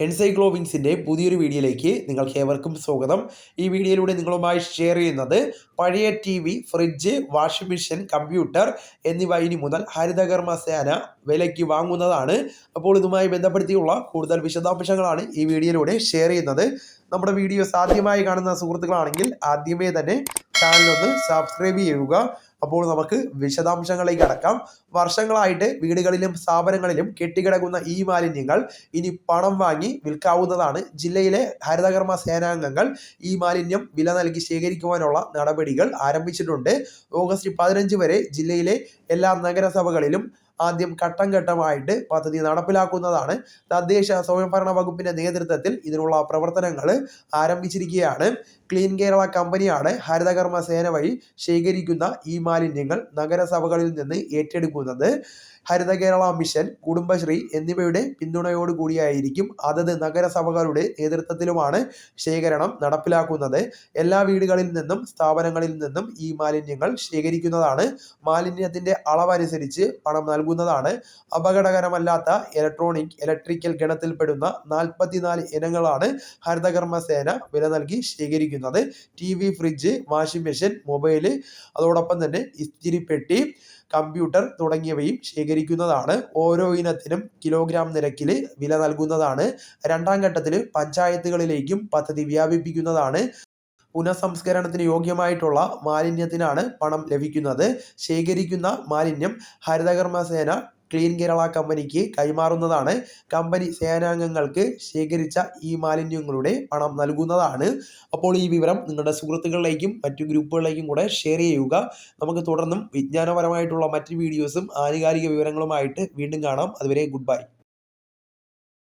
എൻസൈക്ലോവിങ്സിൻ്റെ പുതിയൊരു വീഡിയോയിലേക്ക് നിങ്ങൾക്ക് ഏവർക്കും സ്വാഗതം. ഈ വീഡിയോയിലൂടെ നിങ്ങളുമായി ഷെയർ ചെയ്യുന്നത് പഴയ TV, fridge, washing machine, computer എന്നിവ ഇനി മുതൽ ഹരിതകർമ്മ സേന വിലയ്ക്ക് വാങ്ങുന്നതാണ്. അപ്പോൾ ഇതുമായി ബന്ധപ്പെടുത്തിയുള്ള കൂടുതൽ വിശദാംശങ്ങളാണ് ഈ വീഡിയോയിലൂടെ ഷെയർ ചെയ്യുന്നത്. നമ്മുടെ വീഡിയോസ് ആദ്യമായി കാണുന്ന സുഹൃത്തുക്കളാണെങ്കിൽ ആദ്യമേ തന്നെ ചാനലൊന്ന് സബ്സ്ക്രൈബ് ചെയ്യുക. അപ്പോൾ നമുക്ക് വിശദാംശങ്ങളിലേക്ക് കടക്കാം. വർഷങ്ങളായിട്ട് വീടുകളിലും സ്ഥാപനങ്ങളിലും കെട്ടിക്കിടക്കുന്ന ഈ മാലിന്യങ്ങൾ ഇനി പണം വാങ്ങി വിൽക്കാവുന്നതാണ്. ജില്ലയിലെ ഹരിതകർമ്മ സേനാംഗങ്ങൾ ഈ മാലിന്യം വില നൽകി ശേഖരിക്കുവാനുള്ള നടപടികൾ ആരംഭിച്ചിട്ടുണ്ട്. ഓഗസ്റ്റ് 15 വരെ ജില്ലയിലെ എല്ലാ നഗരസഭകളിലും ആദ്യം ഘട്ടം ഘട്ടമായിട്ട് പദ്ധതി നടപ്പിലാക്കുന്നതാണ്. തദ്ദേശ സ്വയംഭരണ വകുപ്പിന്റെ നേതൃത്വത്തിൽ ഇതിനുള്ള പ്രവർത്തനങ്ങൾ ആരംഭിച്ചിരിക്കുകയാണ്. ക്ലീൻ കേരള കമ്പനിയാണ് ഹരിതകർമ്മ സേന വഴി ശേഖരിക്കുന്ന ഈ മാലിന്യങ്ങൾ നഗരസഭകളിൽ നിന്ന് ഏറ്റെടുക്കുന്നത്. ഹരിത കേരള മിഷൻ, കുടുംബശ്രീ എന്നിവയുടെ പിന്തുണയോടുകൂടിയായിരിക്കും അതത് നഗരസഭകളുടെ നേതൃത്വത്തിലുമാണ് ശേഖരണം നടപ്പിലാക്കുന്നത്. എല്ലാ വീടുകളിൽ നിന്നും സ്ഥാപനങ്ങളിൽ നിന്നും ഈ മാലിന്യങ്ങൾ ശേഖരിക്കുന്നതാണ്. മാലിന്യത്തിന്റെ അളവനുസരിച്ച് പണം നൽകുന്നതാണ്. അപകടകരമല്ലാത്ത ഇലക്ട്രിക്കൽ ഗണത്തിൽപ്പെടുന്ന 44 ഇനങ്ങളാണ് ഹരിതകർമ്മ സേന വില നൽകി ശേഖരിക്കുന്നത്. TV, fridge, washing machine, mobile, അതോടൊപ്പം തന്നെ ഇസ്തിരിപ്പെട്ടി, കമ്പ്യൂട്ടർ തുടങ്ങിയവയും ശേഖരിക്കുന്നതാണ്. ഓരോ ഇനത്തിനും കിലോഗ്രാം നിരക്കിൽ വില നൽകുന്നതാണ്. രണ്ടാം ഘട്ടത്തിൽ പഞ്ചായത്തുകളിലേക്കും പദ്ധതി വ്യാപിപ്പിക്കുന്നതാണ്. പുനഃസംസ്കരണത്തിന് യോഗ്യമായിട്ടുള്ള മാലിന്യത്തിനാണ് പണം ലഭിക്കുന്നത്. ശേഖരിക്കുന്ന മാലിന്യം ഹരിതകർമ്മ സേന ക്ലീൻ കേരള കമ്പനിക്ക് കൈമാറുന്നതാണ്. കമ്പനി സേനാംഗങ്ങൾക്ക് ശേഖരിച്ച ഈ മാലിന്യങ്ങളുടെ പണം നൽകുന്നതാണ്. അപ്പോൾ ഈ വിവരം നിങ്ങളുടെ സുഹൃത്തുക്കളിലേക്കും മറ്റു ഗ്രൂപ്പുകളിലേക്കും കൂടെ ഷെയർ ചെയ്യുക. നമുക്ക് തുടർന്നും വിജ്ഞാനപരമായിട്ടുള്ള മറ്റു വീഡിയോസും ആനുകാലിക വിവരങ്ങളുമായിട്ട് വീണ്ടും കാണാം. അതുവരെ ഗുഡ് ബൈ.